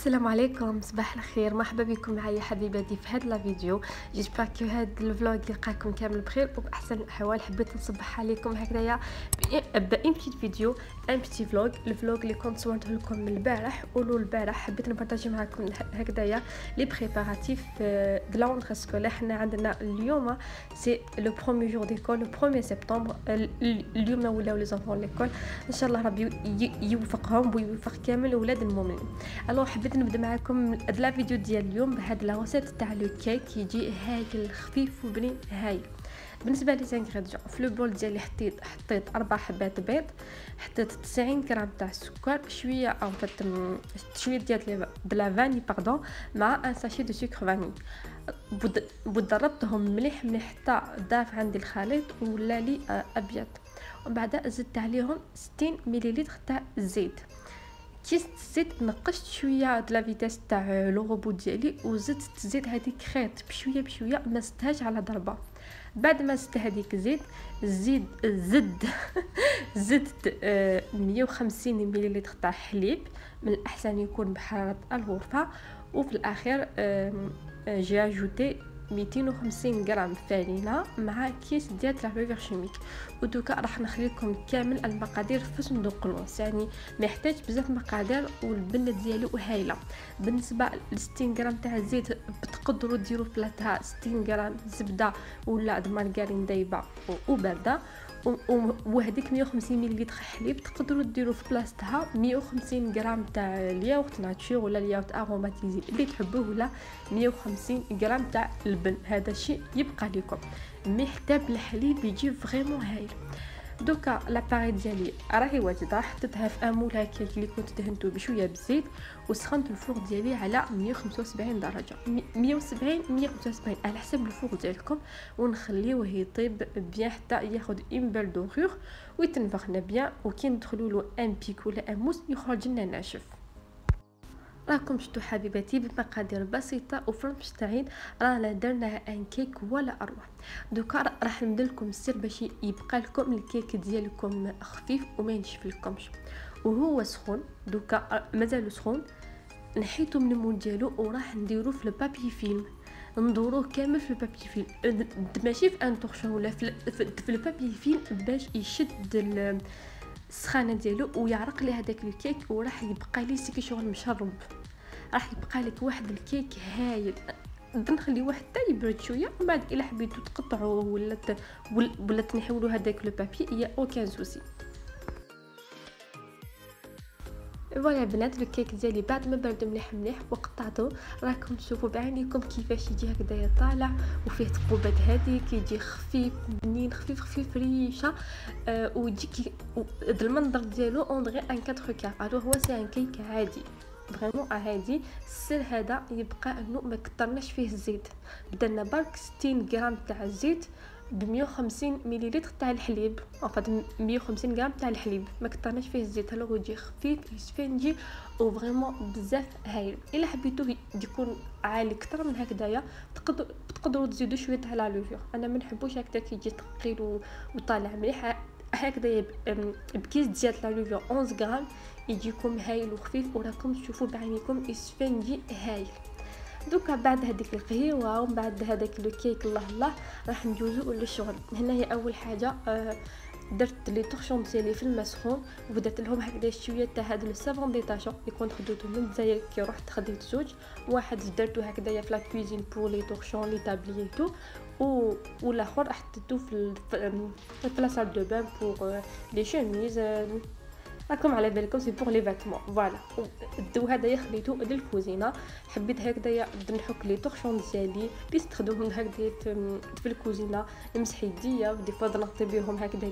السلام عليكم، صباح الخير، مرحبا بكم معايا حبيباتي في هذا الفيديو. جيسبر كو هذا الفلوق يلقاكم كامل بخير وباحسن الاحوال. حبيت نصبح عليكم هكذايا بان بيت فيديو، ان بيتي فلوق. الفلوق اللي كنت صورته لكم من البارح البارح حبيت نبارطاجي معكم هكذايا لي بريباراتيف دو لا رونتري سكولير. حنا عندنا اليوم سي لو بروميير جور ديكول، لو 1 سبتمبر. اليوم ولاو لي زونفون ليكول، ان شاء الله ربي يوفقهم ويوفق كامل اولاد المؤمنين. الو حبيت نبدا معكم هاد لا فيديو ديال اليوم بهاد لا روسيت تاع لو كيك. يجي هايل خفيف وبنين هايل. بالنسبه لي زانغريديون في لو بول ديالي حطيت 4 حبات بيض، حطيت 90 غرام تاع السكر، شويه شويه ديال لا فاني باردون، مع ان ساشي دو سكر فاني. ضربتهم مليح حتى ضاف عندي الخليط ولا لي ابيض. ومن بعد زدت عليهم 60 مليلتر تاع الزيت. كيس الزيت نقشت شويه د لا فيتاس تاع لو روبو ديالي وزدت الزيت هذيك خيط بشويه ما زدتهاش على ضربه. بعد ما زدت هذيك الزيت زدت 150 مليلتر تاع حليب، من الاحسن يكون بحراره الغرفه. وفي الاخير جي اجوتي 250 غرام فانيلا مع كيس ديال لا بيبر شيميك. ودوكا راح نخليكم كامل المقادير في صندوق الوصف، يعني ما يحتاج بزاف مقادير والبنه ديالو هايله. بالنسبه ل 60 غرام تاع الزيت بتقدروا ديروا بلاطها 60 غرام زبده ولا مارغرين دايبه وبارده. وهذيك 150 ملل حليب تقدروا ديروا في بلاصتها 150 غرام تاع الياغورت ناتشور ولا الياغورت اروماتيزي اللي تحبوه، ولا 150 غرام تاع اللبن. هذا الشيء يبقى لكم، مي حتى بالحليب يجي فريمون هايل. دوكا لاباري ديالي راهي واجده، حطيتها في امول هكاك اللي كنت دهنته بشويه بالزيت، وسخنت الفوق ديالي على 175 درجه، 175 على حسب الفوق ديالكم، ونخليوه يطيب بيان حتى ياخذ اون بال دوغور ويتنفخنا بيان. وكي ندخلوا له ان بيك ولا ان موس يخرج لنا ناشف. راكم شفتوا حبيباتي بمقادير بسيطه وفرن مستعد رانا درنا ان كيك ولا اروع. دوكا راح نديرلكم السر باش يبقى لكم الكيك ديالكم خفيف وما ينشف لكمش وهو سخون. دوكا مازال سخون، نحيتو من المول ديالو وراح نديرو في البابي فيلم، ندوروه كامل في البابي فيلم، ماشي في ان طرشون ولا في البابي فيلم باش يشد السخانه ديالو ويعرق لي هذاك الكيك، وراح يبقى لي سيكي شغل مشرب. راح يبقى لك واحد الكيك هايل. نخليوه حتى يبرد شويه، ومن بعد الا حبيتو تقطعوه ولا تنحولوا هذاك لو بابي يا اوكان سوسي. فوالا بنات، الكيك ديالي بعد ما برد مليح وقطعته راكم تشوفوا بعينيكم كيفاش يجي هكذايا طالع وفيه تقوبات هذيك، يجي خفيف بنين خفيف ريشه. ويجي المنظر ديالو اون ان 4 كار. الو هو سي ان كيك عادي فريمون عادي. السر هذا يبقى انه ما كترناش فيه الزيت، بدلنا برك 60 غرام تاع الزيت ب 150 مليلتر تاع الحليب، enfin 150 غرام تاع الحليب، ما كترناش فيه الزيت. هلو يجي خفيف يسفنجي وفريمون بزاف هايل. الا حبيتوه يكون عالي اكثر من هكذايا تقدروا تزيدوا شويه تاع لا لوفور. انا ما نحبوش هكذا كيجي ثقيل وطالع مليح. هكذا بكيس ديال لا لوفور 11 غرام يجيكم هايل وخفيف، وراكم تشوفوا بعينيكم يسفنجي هايل. دوكا بعد هذيك القهيوه ومن بعد هذاك لو كيك الله راح ندوزو للشغل. هنايا اول حاجه درت لي طرشون ديالي في الماء سخون وبدات لهم هكذا شويه تاع هذا السافون ديتاشون اللي كنت خديته من الجزائر. كي رحت خديت زوج، واحد درتو هكذايا في لا كوزين بور لي طرشون لي تابليتو، والاخر حطيته في لا سال دو بان بور لي شوميز. راكم على بالكم سي بور لي فيتمون. فوالا الدو هذايا خليته للكوزينه. حبيت هكذايا نحك لي طرشون ديالي اللي استخدمهم هكذا في الكوزينه، نمسح يديا ودي فضل نغطي بهم هكذا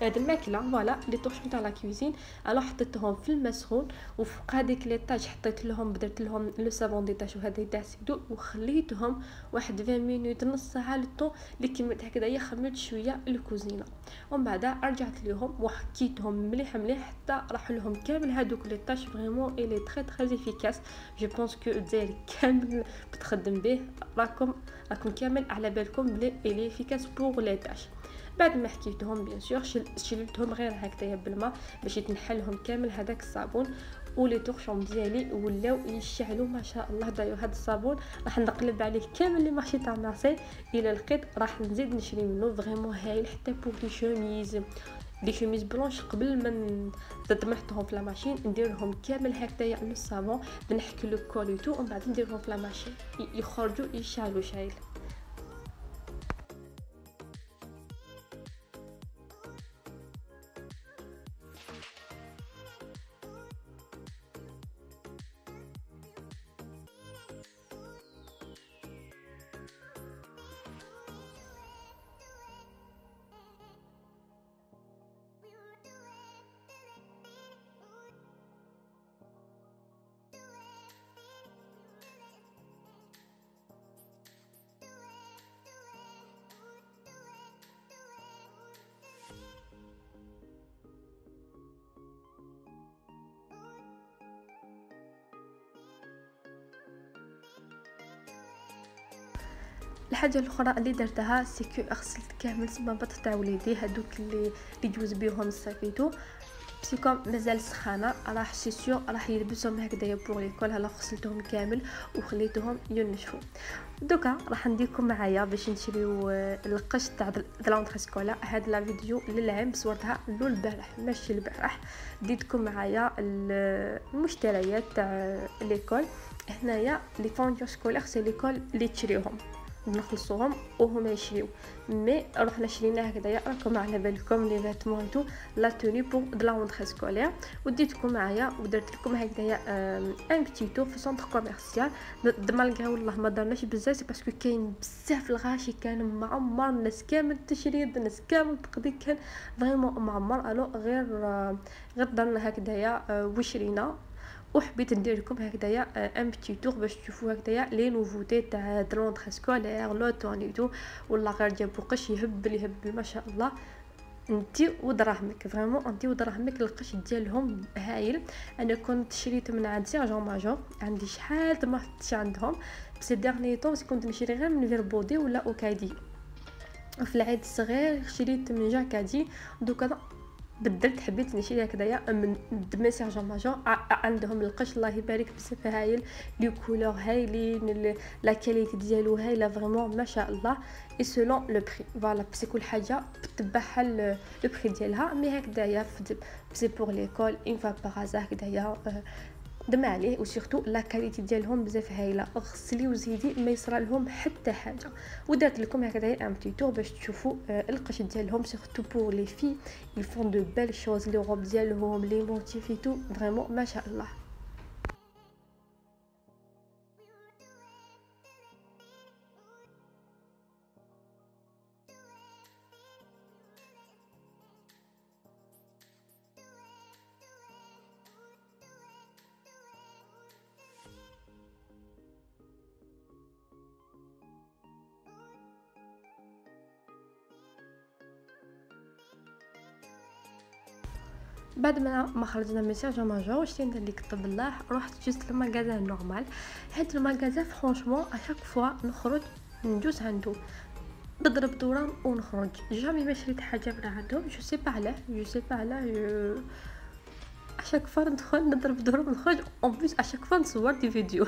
هاد الماكله. فوالا لي طرشون تاع لا كوزين انا حطيتهم في الماء سخون، وفوق هذيك لي طاج حطيت لهم درت لهم لو سافون ديتاش وهذا تاع سيدو، وخليتهم واحد 20 مينوت نص ساعه للطون اللي كملت هكذايا خمرت شويه الكوزينه. ومن بعد رجعت لهم وحكيتهم مليح حتى راح لهم كامل هذوك لي طاش. فريمون الي تري افيكاس. جو بونس كو الجزائر كامل بتخدم به. راكم كامل على بالكم بلي الي افيكاس بور لي طاش. بعد ما حكيتهم بيان سور شلتهم غير هكذايا بالماء باش يتنحلهم كامل هذاك الصابون، ولي طورشون ديالي ولاو يشعلوا ما شاء الله. دايو هذا الصابون راح نقلب عليه كامل لي مارشي تاع مارسي الى لقيت راح نزيد نشري منه. فريمون هايل حتى بور لي شوميز بلونش قبل ما نحطهم في لا ماشين نديرهم كامل هكذايا على الصابون نحك لو كول تو ومن بعد نديرهم في لا ماشين يخرجوا يشعلوا شايل. الحاجه الاخرى اللي درتها سيكو غسلت كامل الصبابط تاع وليدي هذوك اللي يجوز بيهم الصيفيتو بسيكم مازال سخانه راح سي سيور راح يلبسهم هكذايا بور ليكول. هلا غسلتهم كامل وخليتهم ينشفوا. دوكا راح نديكم معايا باش نشريو القش تاع لونطري سكولا. هاد لا فيديو للعام صورتها لو البارح ماشي البارح. ديتكم معايا المشتريات تاع ليكول. هنايا لي فونتور سكولير سي ليكول اللي تشريهم نخلصوهم وهما يشريو. مي رحنا شرينا هكذايا راكم على بالكم لي فيتمون تو لا توني بور د لا رونتري سكولير. وديتكم معايا ودرت لكم هكذايا ان بتي تور في سونتر كوميرسيال. مالغري والله ما درناش بزاف سي باسكو كاين بزاف الغاشي كان معمر الناس كامل تشريد الناس كامل تقضي كان فريمون معمر. الو غير درنا هكذايا وشرينا وحبيت ندير لكم هكذايا ان بتي تور باش تشوفوا هكذايا لي نوفوتي تاع لونطري سكولير لو توني تو. والله غير جابوا قش يهبل ما شاء الله. انتي ودراهمك فريمون انتي ودراهمك القش ديالهم هايل. انا كنت شريت من عند سيرجون ماجور عندي شحال ما حطيتش عندهم بس ديرني طون كنت نشري غير من فيربودي ولا اوكادي. في العيد الصغير شريت من جاكادي دوكا بدلت حبيت نشري هكذايا من دمي سيرجون ماجور. عندهم القش الله يبارك بزاف هايل لي كولور هايلين لا كاليتي ديالو هايله فريمون ما شاء الله. اي سولون لو بري فوالا بس كل حاجه تبعها لو بري ديالها. مي هكذايا سي بور ليكول اون فوا باغازا هكذايا دم عليه وسورتو لا كاليتي ديالهم بزاف هايله. غسلي وزيدي ما يصرى لهم حتى حاجه. ودرت لكم هكذايا ان بتي تور باش تشوفوا القش ديالهم سورتو بور لي في يفون دو بيل شوز لي روب ديالهم لي موتيفيتو فريمون ما شاء الله. بعد ما خرجنا من سيرجون ماجور شرينا اللي كتب الله رحت جوست للمغازان نورمال. هاد المغازان فرانشمون اشاك فوا نخرج ندوز عنده نضرب دوران ونخرج. جامي ما شريت حاجه من عندهم جو سي با علاه اشاك فوا ندخل نضرب دوران ونخرج اون بليس اشاك فوا نصور دي فيديو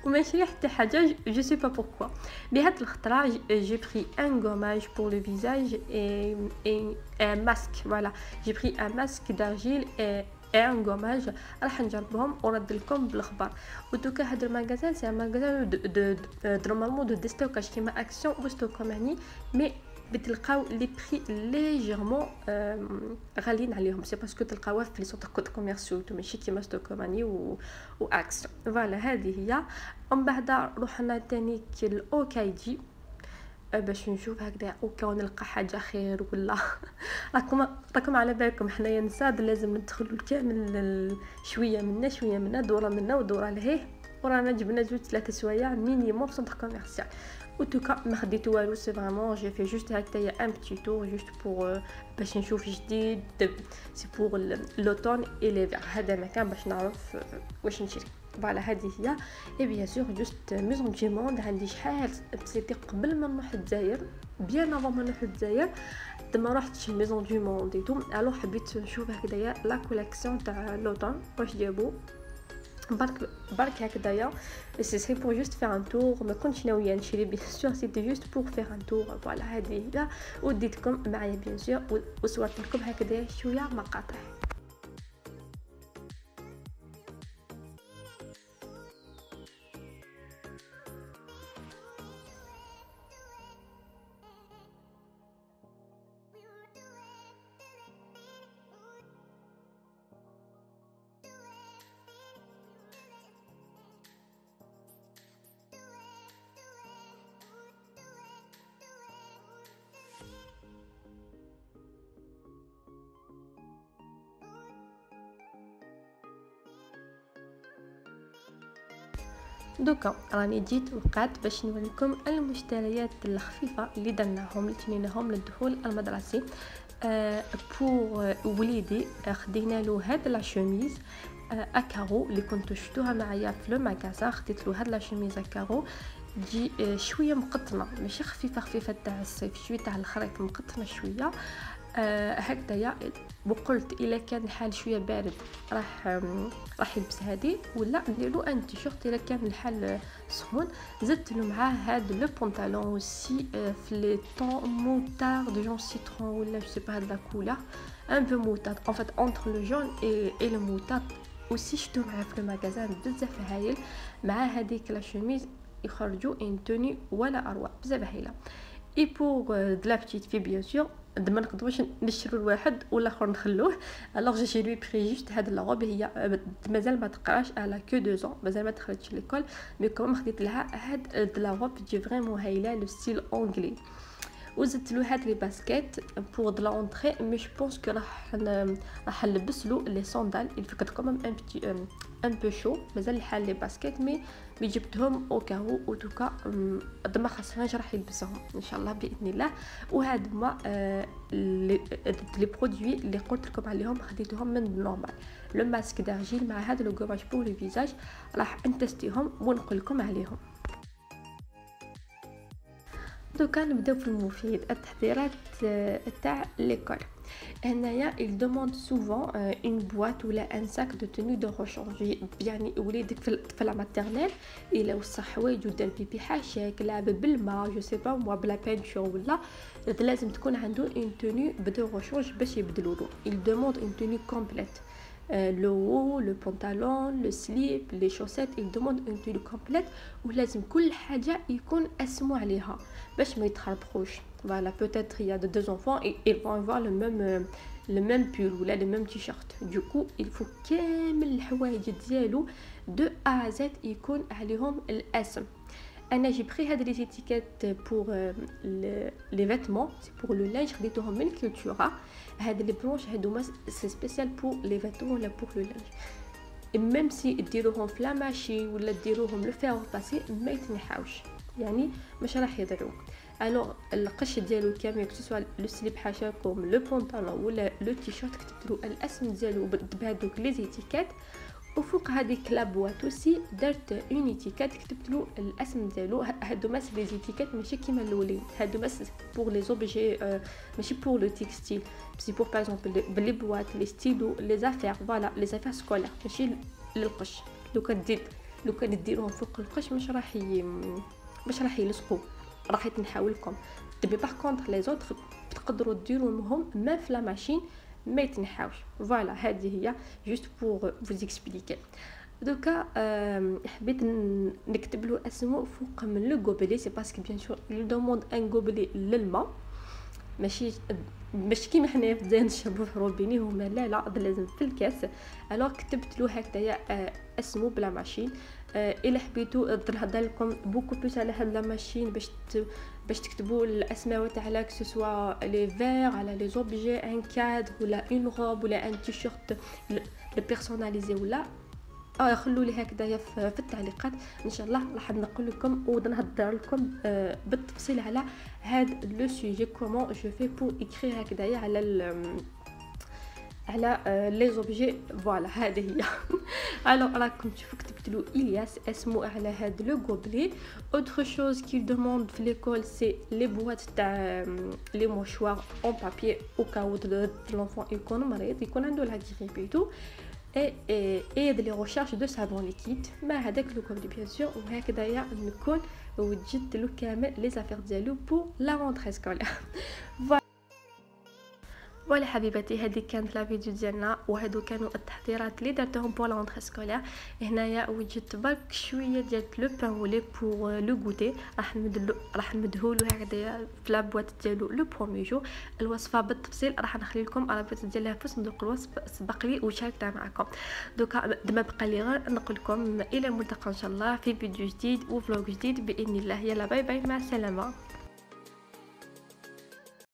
وما شري حتى حاجه جو سي با بوركوا. بهاد الخطره جي بري ان غوماج بور لو فيزاج اي ان ماسك. فوالا جي بري ان ماسك دارجيل اي ان غوماج راح نجربهم ورد لكم بالاخبار. ودوكا هاد المغازان سي مغازان دو نورمالمون دو ديستوكاج كيما اكسيون و ستوكوم يعني مي بتلقاو لي بري ليجيرمون غاليين عليهم. سي باسكو تلقاوها في لي سونتر كوميرسيو ماشي كيما ستوكوماني و اكسيون. فوالا هذه هي. ومن بعد رحنا تاني كالاوكايدي باش نشوف هكذا وكون نلقى حاجه خير ولا راكم على بالكم حنايا نساد لازم ندخلوا كامل شويه منا دوره منا ودوره لهيه ورانا جبنا 2-3 سوايع مينيموم في سونتر كوميرسيال. وتوكا ما خديت والو سي فريمون جي في جوست هكايا ان بتي تور جوست بور باش نشوف جديد سي بور لوتون اي ليفر. هذا مكان باش نعرف واش نشري. فوالا هذه هي. اي بيان سور جوست ميزون دي موند عندي شحال سيتي قبل ما نروح للجزائر بيان افون ما نروح للجزائر ما رحتش الميزون دو موند اي تو. الو حبيت نشوف هكذايا لا كوليكسيون تاع لوطون واش جابوا برك هكذايا. سي بور جوست فير ان تور، ما كنتش ناويه نشري بيان سور، سيتي جوست بور فير ان تور. فوالا هذه هي، وديتكم معايا بيان سور وصورت لكم هكذايا شويه مقاطع. دوكا راني جيت وقعت باش نوريكم المشتريات الخفيفه اللي درناهم اللي تنيناهم للدخول المدرسي. بور وليدي خدينا له هاد لا شوميز اكارو اللي كنت شفتوها معايا في لو ماغازان. خديت له هاد لا شوميز اكارو تجي شويه مقطنه، ماشي خفيفه تاع الصيف، شويه تاع الخريط مقطنه شويه هكذايا. وقلت الا كان الحال شويه بارد راح يلبس هذه، ولا ندير له ان تيشيرت الا كان الحال سخون. زدت له معاه هذا لو بونطالون اوسي في لي طون موتارد جون سيترون ولا جو سي با، هاد لا كولور ان بو موتارد ان فات اونتر لو جون اي لو موتارد. اوسي شفتو معاه في المغازان بزاف هايل، مع هذيك لا شوميز يخرجوا ان توني ولا اروع، بزاف هايله. اي بور دو لا بتيت في بيان سور ما نقدروش نشرو الواحد والاخر نخلوه. الوغ جي لوي بري جوست هاد لا روب، هي مازال ما تقراش على كو 2 ans، مازال ما دخلتش ليكول، مي كوم خديت لها هاد لا روب تجي فريمون هايله لو ستيل اونغلي. وزدت له هاد لي باسكيت بور دو لونطري، مي جو بونس كو راح نلبس له لي ساندال. الفكره كوم ان بو شو، مازال الحال لي باسكيت مي جبتهم او كاو او توكا ما خاصناش راح يلبسهم ان شاء الله باذن الله. وهاد هما لي برودوي اللي قلت لكم عليهم خديتهم من نورمال. لو ماسك دارجيل مع هذا لو غوماج بور لو فيزاج راح نتستيهم ونقول لكم عليهم. دوكا نبداو في المفيد، التحضيرات تاع ليكول. هنايا il demande souvent une boîte ou un sac de tenue de rechange. يعني وليدك في لا ماتيرنيل الا وصح حوايج ودار بيبي حاشاك لعب بالماء جو سي با موا بلا بينتور ولا لازم تكون عنده une tenue de rechange باش يبدلوا له. il demande une tenue complète. le haut, le pantalon, le slip, les chaussettes, il demande une tenue complète. ولازم كل حاجه يكون اسمو عليها باش ما يتخربقوش. Voilà, peut-être il y a deux enfants et ils vont avoir le même pull ou là le même t-shirt. Du coup, il faut كامل الحوايج ديالو de A à Z يكون عليهم الاسم. انا جي بري هاد لي زيتيكيت بور لي فيتمون، سي بور لو لانج خديتهم من كولتورا. هاد لي بلونش هادوما سي سبيسيال بور لي فيتمون ولا بور لو لانج. ميم سي ديروهم في لا ماشين ولا ديروهم لو فير باسي ما يتنحاوش، يعني مش راح يضروا. الوغ القش ديالو كامل كسوا لو سليب حاشاكم لو بونطالون ولا لو تيشيرت كتبتلو الاسم ديالو بهذوك لي زيتيكيت. وفوق هذيك لابواط اوسي درت اون ايتيكيت كتبتلو الاسم ديالو. هادو ماس لي زيتيكيت ماشي كيما الاولين، هادو ماس بور لي زوبجي ماشي بور لو تيكستيل، سي بور باغ اكزومبل بلي بواط لي ستيلو لي زافير، فوالا لي زافير سكولير ماشي للقش. لو كان ديروهم فوق القش مش راح يلصقوا، راح يتنحاو لكم. دبي باغ كونطخ لي زوطخ تقدروا ديروهم ما في لا ماشين ما يتنحاوش. فوالا هذه هي جوست بور فوز اكسبليكي. دوكا حبيت نكتب له اسمه فوق من لو غوبلي، سي باسكو بيان سور لو دوموند ان غوبلي للماء، ماشي كيما حنايا في الجزائر نشربوا في روبيني، هما لا لازم في الكاس. الوغ كتبت له هكذايا اسمه بلا ماشين. الا حبيتو نهضر لكم بوكو بلوس على هاد لا ماشين باش تكتبوا الاسماء تاع كو سوا لي فير على لي زوبجي ان كادر ولا اون روب ولا ان تيشيرت لو بيرسوناليزي ولا خلوا لي هكذايا في التعليقات. ان شاء الله راح نقول لكم ونهضر لكم بالتفصيل على هاد لو سوجي كومون جو في بور اكري هكذايا على لي زوبجي. فوالا هذه هي. الو راكم تشوفوا كتبت له الياس اسمو على هاد لو غوبلي. اوتر شوز كي دوموند في ليكول سي لي بواط تاع لي موشوار اون بابي او كاو لونفون يكون مريض يكون عنده لا غريبيتو اي دي لي ريشيرش دو سافون ليكيد مع هذاك لو غوبلي بيان سور. وهكذايا نكون وجدت له كامل لي زافير ديالو بو لا رونتري سكولير. فوالا حبيباتي هذه كانت لا فيديو ديالنا وهادو كانوا التحضيرات اللي درتهم بور لا رونتري سكولير. هنايا وجدت برك شويه ديال لو بان ولي بور لو غوتي راح نمدهولو هكذايا في لا بواط ديالو لو بروميي جو. الوصفه بالتفصيل راح نخلي لكم الرابط ديالها في صندوق الوصف سبق لي وشاركتها معكم. دوكا ما بقى لي غير نقول لكم الى الملتقى ان شاء الله في فيديو جديد وفلوق جديد باذن الله. يلا باي باي مع السلامه.